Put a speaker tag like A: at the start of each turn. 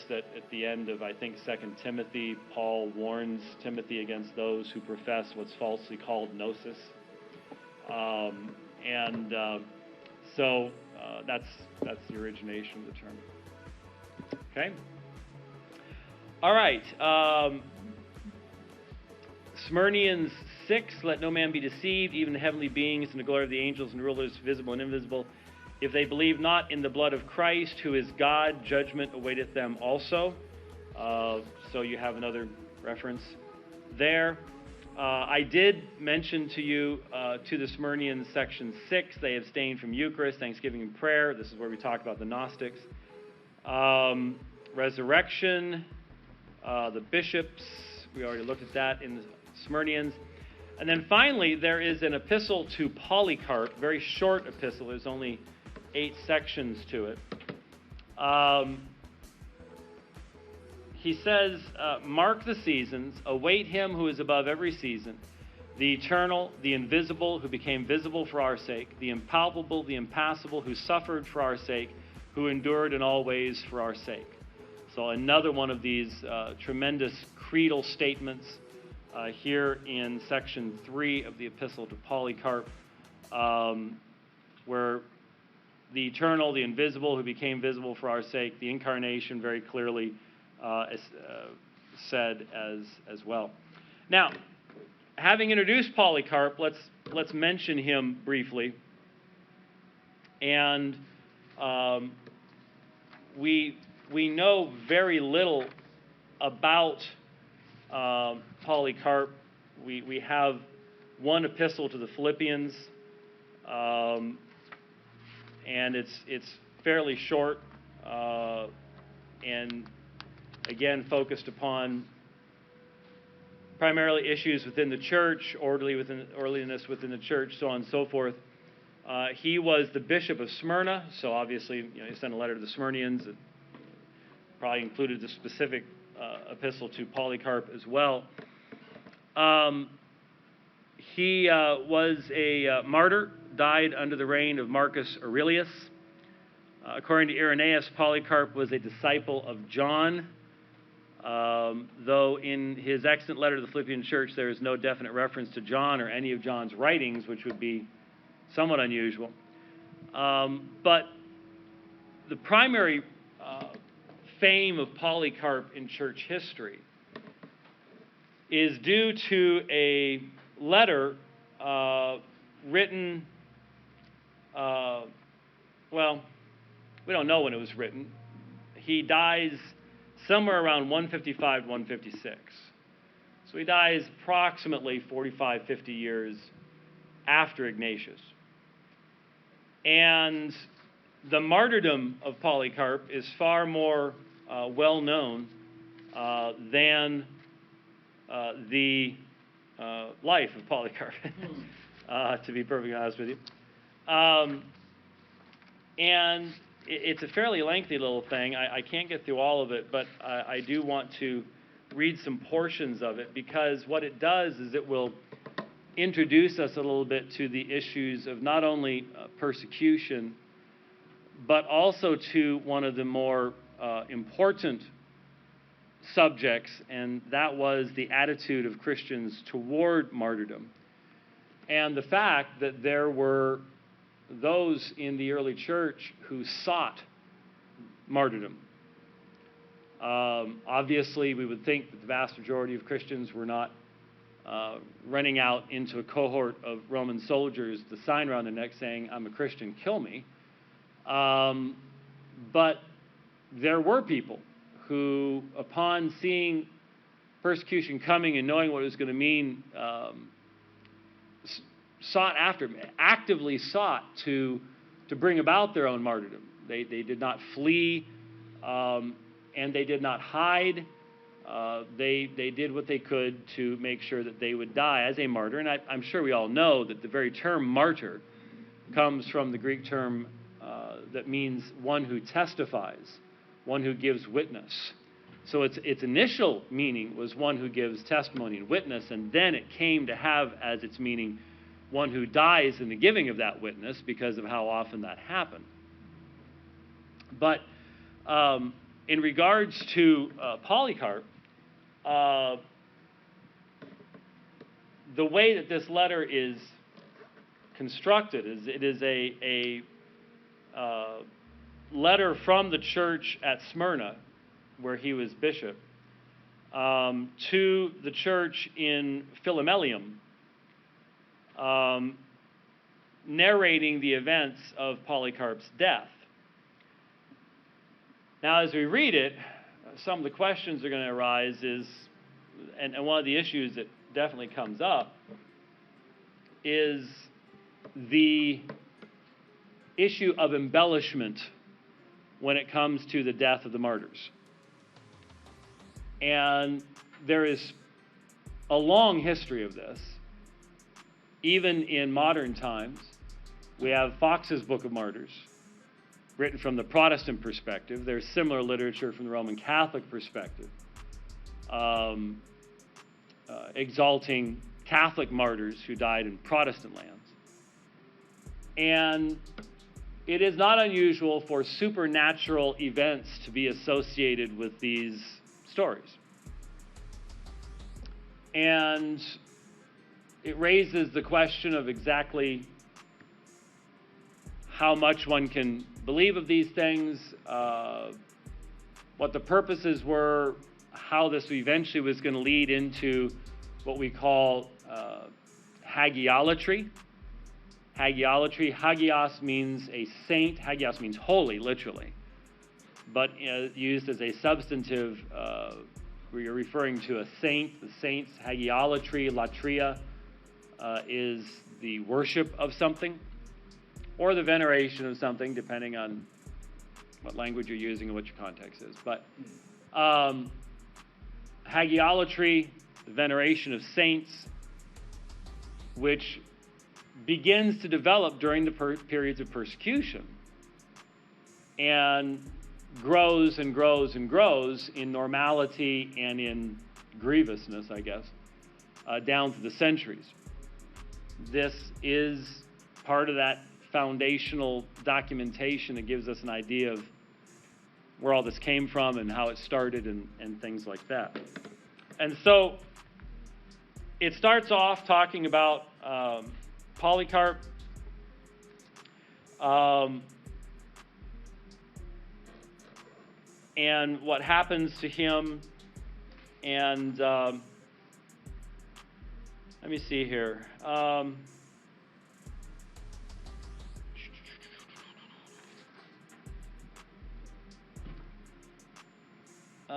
A: that at the end of, I think, 2 Timothy, Paul warns Timothy against those who profess what's falsely called gnosis. So that's the origination of the term. Okay? All right. Smyrnians 6, let no man be deceived, even the heavenly beings and the glory of the angels and rulers, visible and invisible. If they believe not in the blood of Christ, who is God, judgment awaiteth them also. So you have another reference there. I did mention to you, to the Smyrnians, section 6, they abstain from Eucharist, thanksgiving, and prayer. This is where we talk about the Gnostics. Resurrection, the bishops, we already looked at that in the Smyrnians. And then finally, there is an epistle to Polycarp, very short epistle. There's only 8 sections to it. He says, mark the seasons, await him who is above every season, the eternal, the invisible, who became visible for our sake, the impalpable, the impassible, who suffered for our sake, who endured in all ways for our sake. So another one of these tremendous creedal statements here in section 3 of the Epistle to Polycarp, where the eternal, the invisible, who became visible for our sake, the incarnation very clearly said as well. Now, having introduced Polycarp, let's mention him briefly. And we know very little about Polycarp. We have one epistle to the Philippians, and it's fairly short, and again focused upon primarily issues within the church, orderliness within the church, so on and so forth. He was the bishop of Smyrna, so obviously he sent a letter to the Smyrnians. It probably included the specific epistle to Polycarp as well. He was a martyr, died under the reign of Marcus Aurelius. According to Irenaeus, Polycarp was a disciple of John, though in his excellent letter to the Philippian church there is no definite reference to John or any of John's writings, which would be somewhat unusual. But the primary fame of Polycarp in church history is due to a letter written, well, we don't know when it was written. He dies somewhere around 155 to 156. So he dies approximately 45, 50 years after Ignatius. And the martyrdom of Polycarp is far more well known than the life of Polycarp, to be perfectly honest with you. And it's a fairly lengthy little thing. I can't get through all of it, but I do want to read some portions of it, because what it does is it will introduce us a little bit to the issues of not only persecution, but also to one of the more important subjects, and that was the attitude of Christians toward martyrdom. And the fact that there were those in the early church who sought martyrdom. Obviously, we would think that the vast majority of Christians were not running out into a cohort of Roman soldiers, the sign around their neck saying, "I'm a Christian, kill me." But there were people who, upon seeing persecution coming and knowing what it was going to mean, actively sought to bring about their own martyrdom. They did not flee, and they did not hide. They did what they could to make sure that they would die as a martyr. And I'm sure we all know that the very term martyr comes from the Greek term that means one who testifies, one who gives witness. So its initial meaning was one who gives testimony and witness, and then it came to have as its meaning one who dies in the giving of that witness, because of how often that happened. But in regards to Polycarp, the way that this letter is constructed is it is a letter from the church at Smyrna, where he was bishop, to the church in Philomelium, narrating the events of Polycarp's death. Now, as we read it, some of the questions that are going to arise is, and one of the issues that definitely comes up, is the issue of embellishment when it comes to the death of the martyrs. And there is a long history of this. Even in modern times, we have Fox's Book of Martyrs, written from the Protestant perspective. There's similar literature from the Roman Catholic perspective, exalting Catholic martyrs who died in Protestant lands. And it is not unusual for supernatural events to be associated with these stories. And it raises the question of exactly how much one can believe of these things, what the purposes were, how this eventually was going to lead into what we call hagiolatry. Hagiolatry, hagios means a saint, hagios means holy, literally, but used as a substantive where you're referring to a saint. The saints, hagiolatry, latria, is the worship of something or the veneration of something, depending on what language you're using and what your context is. But hagiolatry, the veneration of saints, which begins to develop during the periods of persecution and grows and grows and grows in normality and in grievousness, I guess, down through the centuries. This is part of that foundational documentation that gives us an idea of where all this came from and how it started and things like that. And so it starts off talking about Polycarp, and what happens to him, and let me see here.